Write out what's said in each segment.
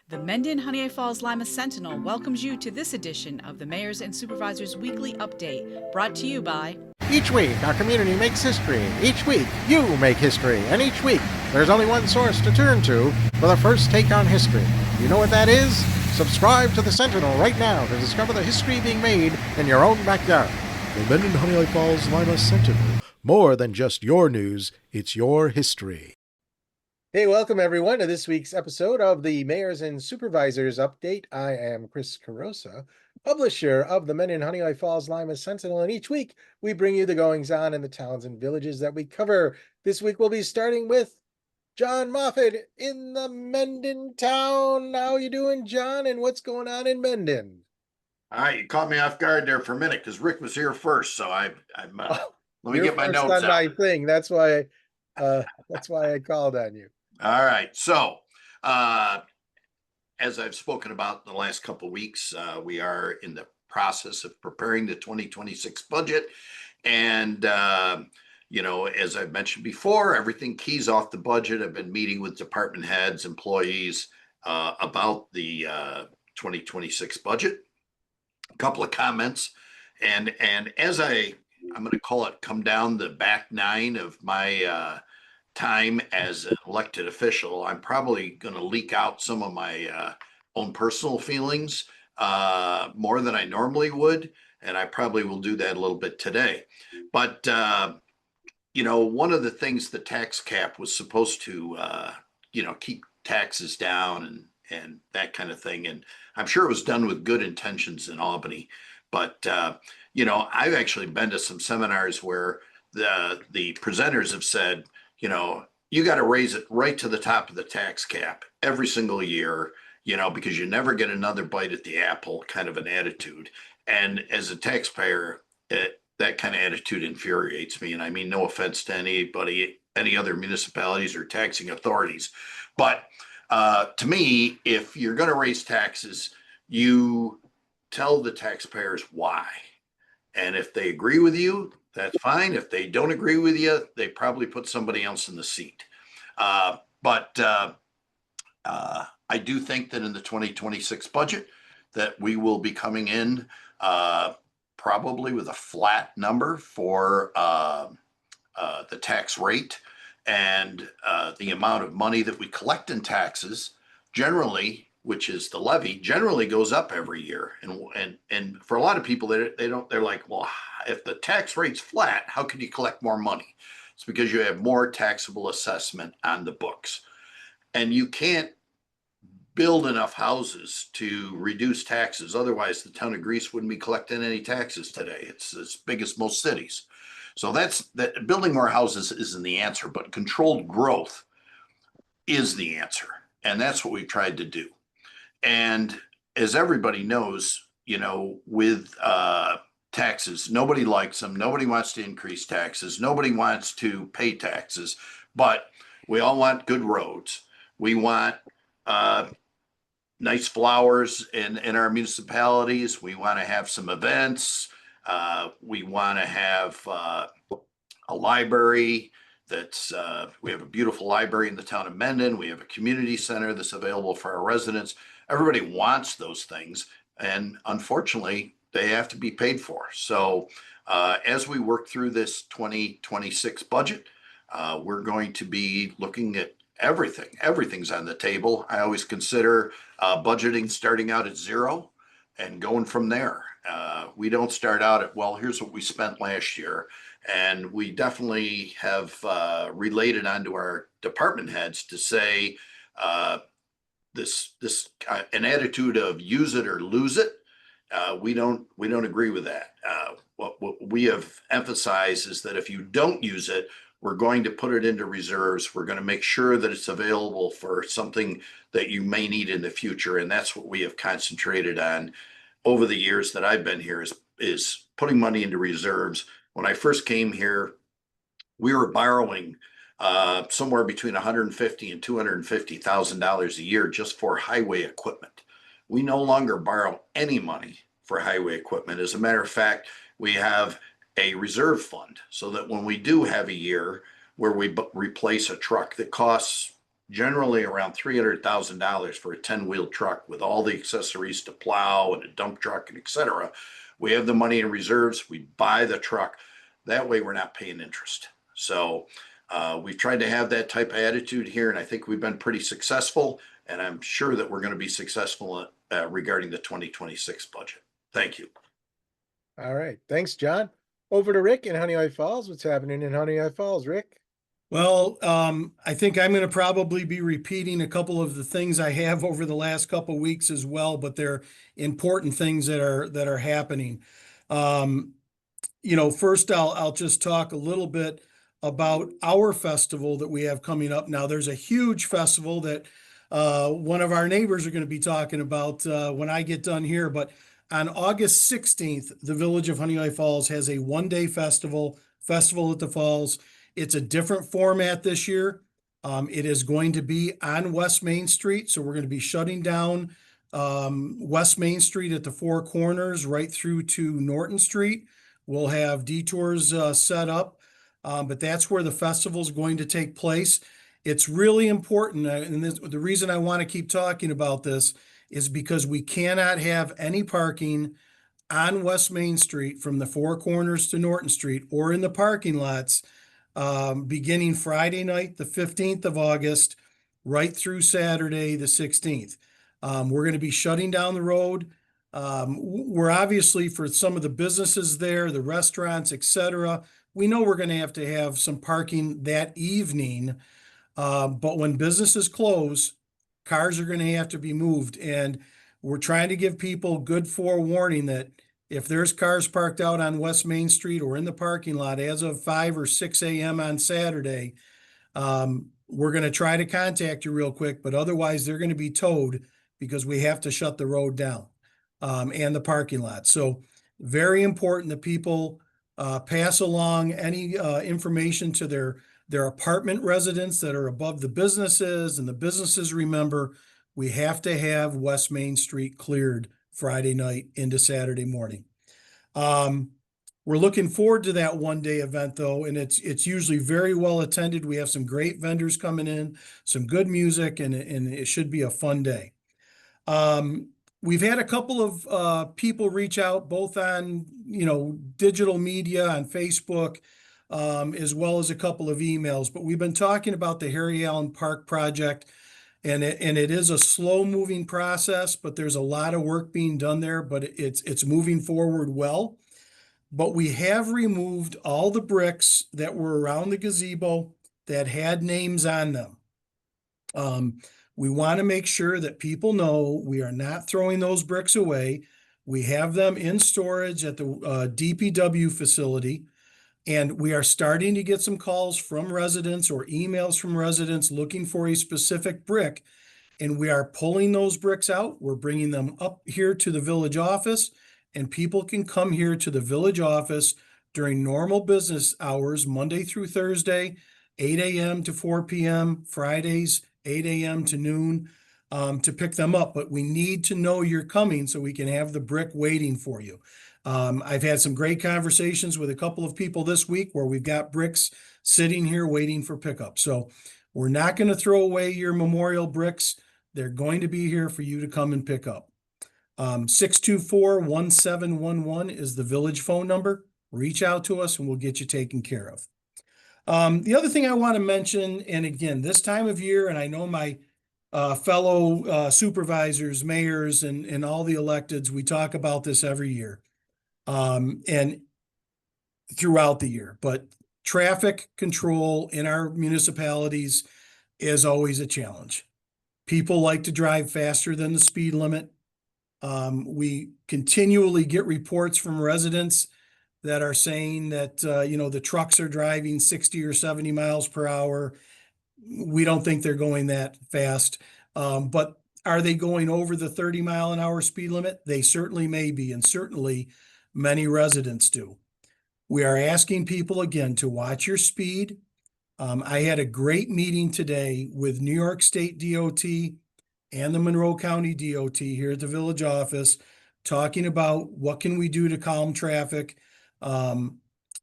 The Mendon-Honeoye Falls-Lima Sentinel welcomes you to this edition of the Mayors and Supervisors Weekly Update, brought to you by... Each week, our community makes history. Each week, you make history. And each week, there's only one source to turn to for the first take on history. You know what that is? Subscribe to the Sentinel right now to discover the history being made in your own backyard. The Mendon-Honeoye Falls-Lima Sentinel. More than just your news, it's your history. Hey, welcome everyone to this week's episode of the Mayors and Supervisors Update. I am Chris Carosa, publisher of the Mendon-Honeoye Falls-Lima Sentinel, and each week we bring you the goings-on in the towns and villages that we cover. This week we'll be starting with John Moffat in the Mendon town. How you doing, John, and what's going on in Mendon? All right, you caught me off guard there for a minute because Rick was here first, so let me get my notes on out. My thing. That's why I called on you. All right, so as I've spoken about the last couple of weeks, we are in the process of preparing the 2026 budget, and as I've mentioned before, everything keys off the budget. I've been meeting with department heads, employees about the 2026 budget. A couple of comments, and as I'm going to call it, come down the back nine of my time as an elected official, I'm probably going to leak out some of my own personal feelings more than I normally would, and I probably will do that a little bit today. But one of the things, the tax cap was supposed to keep taxes down and that kind of thing, and I'm sure it was done with good intentions in Albany. But I've actually been to some seminars where the presenters have said, you got to raise it right to the top of the tax cap every single year, because you never get another bite at the apple, kind of an attitude. And as a taxpayer, that kind of attitude infuriates me. And I mean, no offense to anybody, any other municipalities or taxing authorities. But to me, if you're going to raise taxes, you tell the taxpayers why. And if they agree with you, that's fine. If they don't agree with you, they probably put somebody else in the seat. But I do think that in the 2026 budget that we will be coming in probably with a flat number for the tax rate, and the amount of money that we collect in taxes generally, which is the levy, generally goes up every year. And for a lot of people, they're like, well, if the tax rate's flat, how can you collect more money? It's because you have more taxable assessment on the books. And you can't build enough houses to reduce taxes. Otherwise, the town of Greece wouldn't be collecting any taxes today. It's as big as most cities. So that building more houses isn't the answer, but controlled growth is the answer. And that's what we've tried to do. And as everybody knows, with taxes, nobody likes them. Nobody wants to increase taxes. Nobody wants to pay taxes. But we all want good roads. We want nice flowers in our municipalities. We want to have some events. We want to have a library. We have a beautiful library in the town of Mendon. We have a community center that's available for our residents. Everybody wants those things, and unfortunately, they have to be paid for. So as we work through this 2026 budget, we're going to be looking at everything. Everything's on the table. I always consider budgeting starting out at zero and going from there. We don't start out at, well, here's what we spent last year. And we definitely have related onto our department heads to say an attitude of use it or lose it. We don't agree with that. What we have emphasized is that if you don't use it, we're going to put it into reserves. We're going to make sure that it's available for something that you may need in the future. And that's what we have concentrated on over the years that I've been here, is putting money into reserves. When I first came here, we were borrowing somewhere between $150,000 and $250,000 a year just for highway equipment. We no longer borrow any money for highway equipment. As a matter of fact, we have a reserve fund so that when we do have a year where we replace a truck that costs generally around $300,000 for a 10-wheel truck with all the accessories to plow and a dump truck and et cetera. We have the money in reserves. We buy the truck. That way we're not paying interest. So we've tried to have that type of attitude here, and I think we've been pretty successful. And I'm sure that we're going to be successful regarding the 2026 budget. Thank you. All right. Thanks, John. Over to Rick in Honeoye Falls. What's happening in Honeoye Falls, Rick? Well, I think I'm going to probably be repeating a couple of the things I have over the last couple of weeks as well, but they're important things that are happening. First I'll just talk a little bit about our festival that we have coming up now. There's a huge festival that one of our neighbors are going to be talking about when I get done here, but on August 16th, the Village of Honeoye Falls has a one-day festival at the falls. It's a different format this year. It is going to be on West Main Street, so we're going to be shutting down West Main Street at the Four Corners right through to Norton Street. We'll have detours set up, but that's where the festival is going to take place. It's really important, and the reason I want to keep talking about this is because we cannot have any parking on West Main Street from the Four Corners to Norton Street or in the parking lots beginning Friday night, the 15th of August, right through Saturday, the 16th. We're going to be shutting down the road. We're obviously, for some of the businesses there, the restaurants, etc., we know we're going to have some parking that evening. But when businesses close, cars are going to have to be moved. And we're trying to give people good forewarning that if there's cars parked out on West Main Street or in the parking lot as of 5 or 6 a.m. on Saturday, we're going to try to contact you real quick, but otherwise they're going to be towed because we have to shut the road down and the parking lot. So very important that people pass along any information to their apartment residents that are above the businesses, and the businesses remember we have to have West Main Street cleared Friday night into Saturday morning. We're looking forward to that one-day event though, and it's usually very well attended. We have some great vendors coming in, some good music, and it should be a fun day. We've had a couple of people reach out both on digital media, on Facebook, as well as a couple of emails, but we've been talking about the Harry Allen Park project. And it is a slow moving process, but there's a lot of work being done there, but it's moving forward well. But we have removed all the bricks that were around the gazebo that had names on them. We want to make sure that people know we are not throwing those bricks away. We have them in storage at the DPW facility. And we are starting to get some calls from residents or emails from residents looking for a specific brick. And we are pulling those bricks out. We're bringing them up here to the village office, and people can come here to the village office during normal business hours, Monday through Thursday, 8 a.m. to 4 p.m., Fridays, 8 a.m. to noon, to pick them up. But we need to know you're coming so we can have the brick waiting for you. I've had some great conversations with a couple of people this week where we've got bricks sitting here waiting for pickup. So we're not going to throw away your memorial bricks. They're going to be here for you to come and pick up. 624-1711 is the village phone number. Reach out to us and we'll get you taken care of. The other thing I want to mention, and again, this time of year, and I know my fellow supervisors, mayors, and all the electeds, we talk about this every year. And throughout the year, but traffic control in our municipalities is always a challenge. People like to drive faster than the speed limit. We continually get reports from residents that are saying that, the trucks are driving 60 or 70 miles per hour. We don't think they're going that fast. But are they going over the 30-mile-an-hour speed limit? They certainly may be, and certainly many residents do. We are asking people again to watch your speed. I had a great meeting today with New York State DOT and the Monroe County DOT here at the village office, talking about what can we do to calm traffic. Are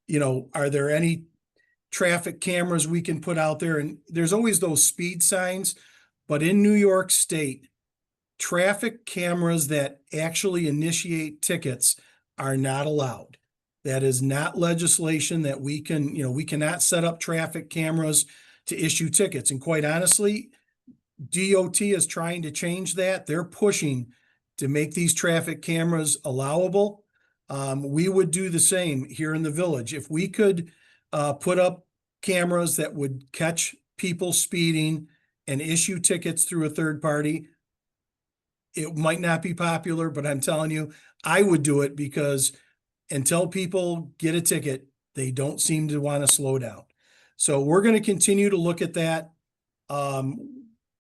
there any traffic cameras we can put out there, and there's always those speed signs, but in New York State, traffic cameras that actually initiate tickets are not allowed. That is not legislation that we can, we cannot set up traffic cameras to issue tickets. And quite honestly, DOT is trying to change that. They're pushing to make these traffic cameras allowable. We would do the same here in the village. If we could put up cameras that would catch people speeding and issue tickets through a third party, it might not be popular, but I'm telling you, I would do it, because until people get a ticket, they don't seem to want to slow down. So we're going to continue to look at that.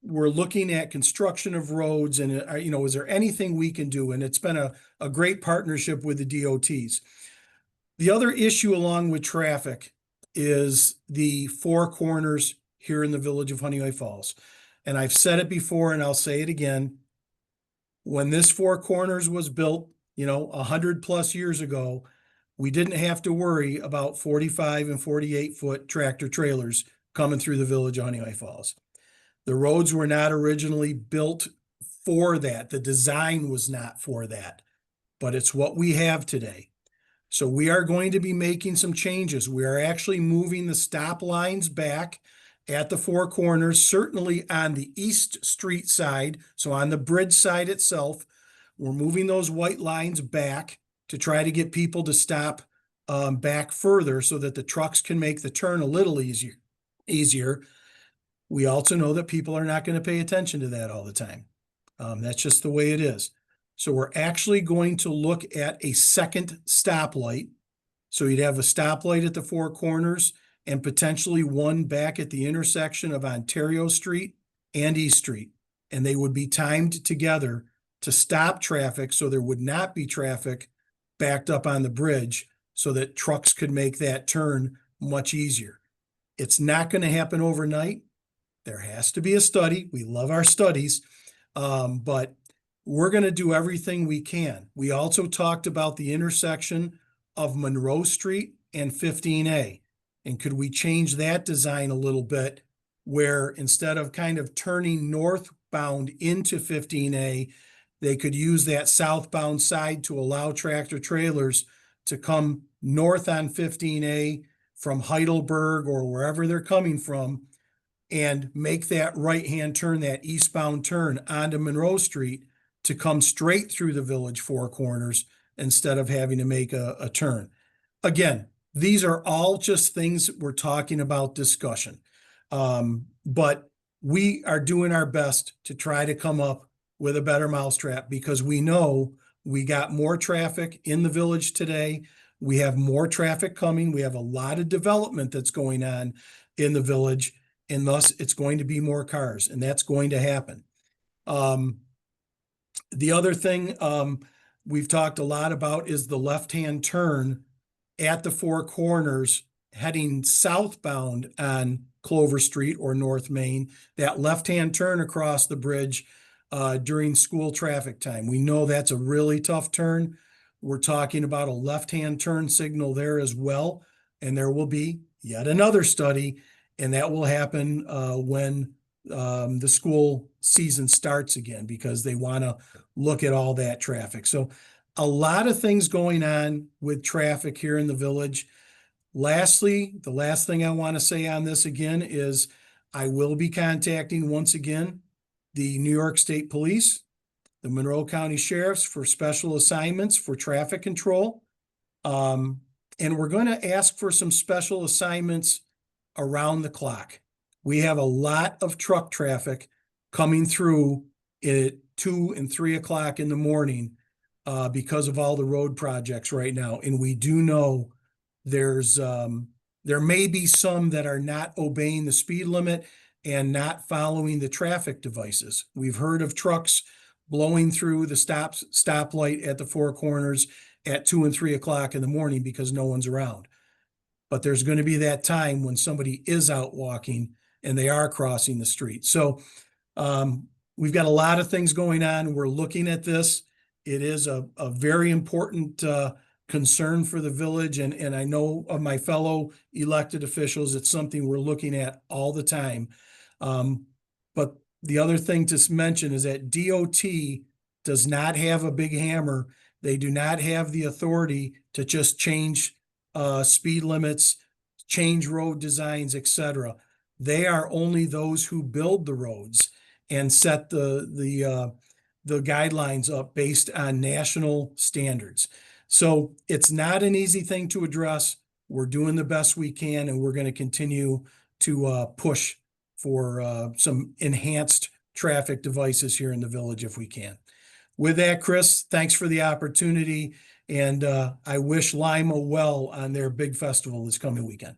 We're looking at construction of roads, and is there anything we can do? And it's been a great partnership with the DOTs. The other issue along with traffic is the four corners here in the village of Honeoye Falls. And I've said it before and I'll say it again. When this four corners was built, 100+ years ago, we didn't have to worry about 45 and 48-foot tractor trailers coming through the village of Honeoye Falls. The roads were not originally built for that. The design was not for that, but it's what we have today. So we are going to be making some changes. We are actually moving the stop lines back at the four corners, certainly on the East Street side. So on the bridge side itself, we're moving those white lines back to try to get people to stop back further so that the trucks can make the turn a little easier. We also know that people are not going to pay attention to that all the time. That's just the way it is. So we're actually going to look at a second stoplight. So you'd have a stoplight at the four corners and potentially one back at the intersection of Ontario Street and East Street. And they would be timed together to stop traffic so there would not be traffic backed up on the bridge, so that trucks could make that turn much easier. It's not going to happen overnight. There has to be a study. We love our studies, but we're going to do everything we can. We also talked about the intersection of Monroe Street and 15A. And could we change that design a little bit, where instead of kind of turning northbound into 15A, they could use that southbound side to allow tractor trailers to come north on 15A from Heidelberg or wherever they're coming from, and make that right-hand turn, that eastbound turn onto Monroe Street to come straight through the village four corners instead of having to make a turn. Again, these are all just things we're talking about discussion. But we are doing our best to try to come up with a better mousetrap, because we know we got more traffic in the village today. We have more traffic coming. We have a lot of development that's going on in the village, and thus it's going to be more cars, and that's going to happen. The other thing we've talked a lot about is the left-hand turn at the four corners heading southbound on Clover Street or North Main, that left-hand turn across the bridge during school traffic time. We know that's a really tough turn. We're talking about a left-hand turn signal there as well. And there will be yet another study, and that will happen when the school season starts again, because they want to look at all that traffic. So a lot of things going on with traffic here in the village. Lastly, the last thing I want to say on this again is I will be contacting once again the New York State Police, the Monroe County Sheriffs for special assignments for traffic control. And we're going to ask for some special assignments around the clock. We have a lot of truck traffic coming through at 2 and 3 o'clock in the morning because of all the road projects right now. And we do know there may be some that are not obeying the speed limit and not following the traffic devices. We've heard of trucks blowing through the stoplight at the four corners at 2 and 3 o'clock in the morning because no one's around. But there's going to be that time when somebody is out walking and they are crossing the street. So we've got a lot of things going on. We're looking at this. It is a very important concern for the village, and I know of my fellow elected officials, it's something we're looking at all the time. But the other thing to mention is that DOT does not have a big hammer. They do not have the authority to just change speed limits, change road designs, etc. They are only those who build the roads and set the guidelines up based on national standards. So it's not an easy thing to address. We're doing the best we can, and we're going to continue to push for some enhanced traffic devices here in the village if we can. With that, Chris, thanks for the opportunity, and I wish Lima well on their big festival this coming weekend.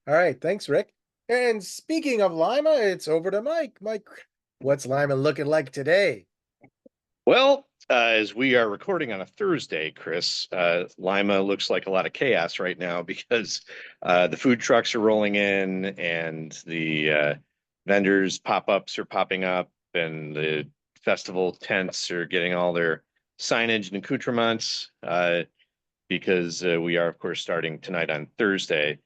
All right, thanks, Rick. And speaking of Lima, it's over to Mike. Mike, what's Lima looking like today? Well, as we are recording on a Thursday, Chris, Lima looks like a lot of chaos right now because the food trucks are rolling in and the vendors pop-ups are popping up and the festival tents are getting all their signage and accoutrements because we are, of course, starting tonight on Thursday.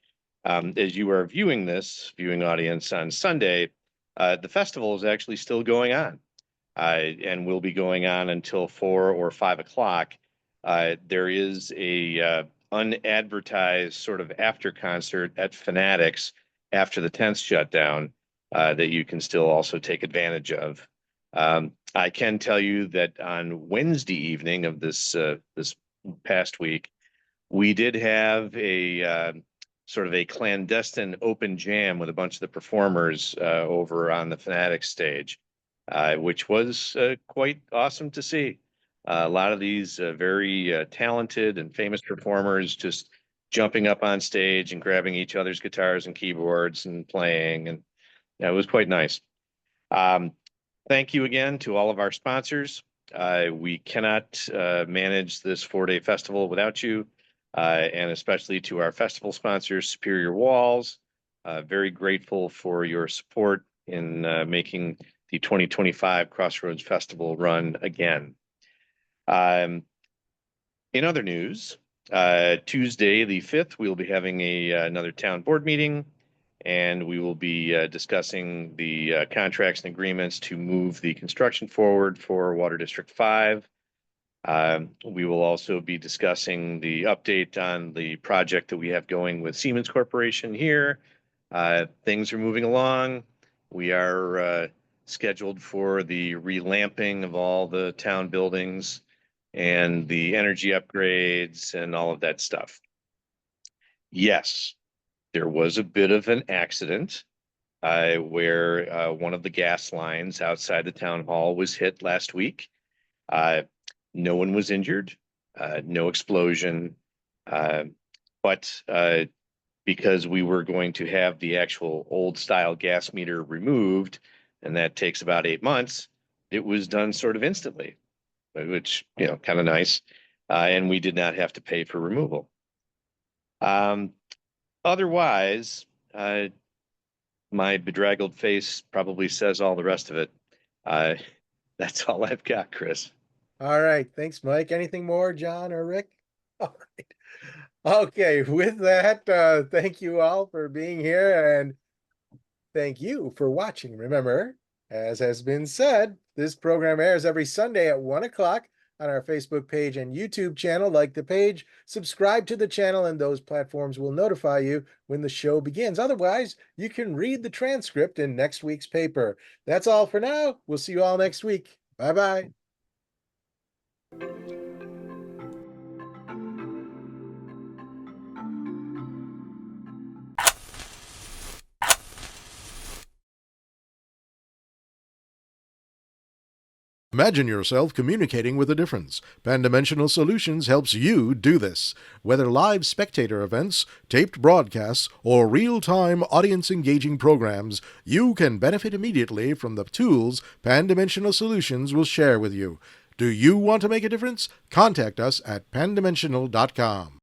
As you are viewing this, viewing audience on Sunday, the festival is actually still going on. And will be going on until 4 or 5 o'clock. There is a unadvertised sort of after concert at Fanatics after the tents shut down that you can still also take advantage of. I can tell you that on Wednesday evening of this past week, we did have a sort of a clandestine open jam with a bunch of the performers over on the Fanatics stage. Which was quite awesome to see. A lot of these very talented and famous performers just jumping up on stage and grabbing each other's guitars and keyboards and playing, and it was quite nice. Thank you again to all of our sponsors. We cannot manage this 4-day festival without you, and especially to our festival sponsors, Superior Walls. Very grateful for your support in making the 2025 Crossroads Festival run again. In other news, Tuesday the 5th, we'll be having another town board meeting, and we will be discussing the contracts and agreements to move the construction forward for Water District 5. We will also be discussing the update on the project that we have going with Siemens Corporation here. Things are moving along. We are scheduled for the relamping of all the town buildings and the energy upgrades and all of that stuff. Yes, there was a bit of an accident where one of the gas lines outside the town hall was hit last week. No one was injured, no explosion, but because we were going to have the actual old style gas meter removed, and that takes about 8 months, it was done sort of instantly, which, you know, kind of nice. And we did not have to pay for removal. Otherwise, my bedraggled face probably says all the rest of it. That's all I've got, Chris. All right. Thanks, Mike. Anything more, John or Rick? All right. Okay. With that, thank you all for being here, and thank you for watching. Remember, as has been said, this program airs every Sunday at 1 o'clock on our Facebook page and YouTube channel. Like the page, subscribe to the channel, and those platforms will notify you when the show begins. Otherwise, you can read the transcript in next week's paper. That's all for now. We'll see you all next week. Bye-bye. Imagine yourself communicating with a difference. Pan-Dimensional Solutions helps you do this. Whether live spectator events, taped broadcasts, or real-time audience-engaging programs, you can benefit immediately from the tools Pan-Dimensional Solutions will share with you. Do you want to make a difference? Contact us at pandimensional.com.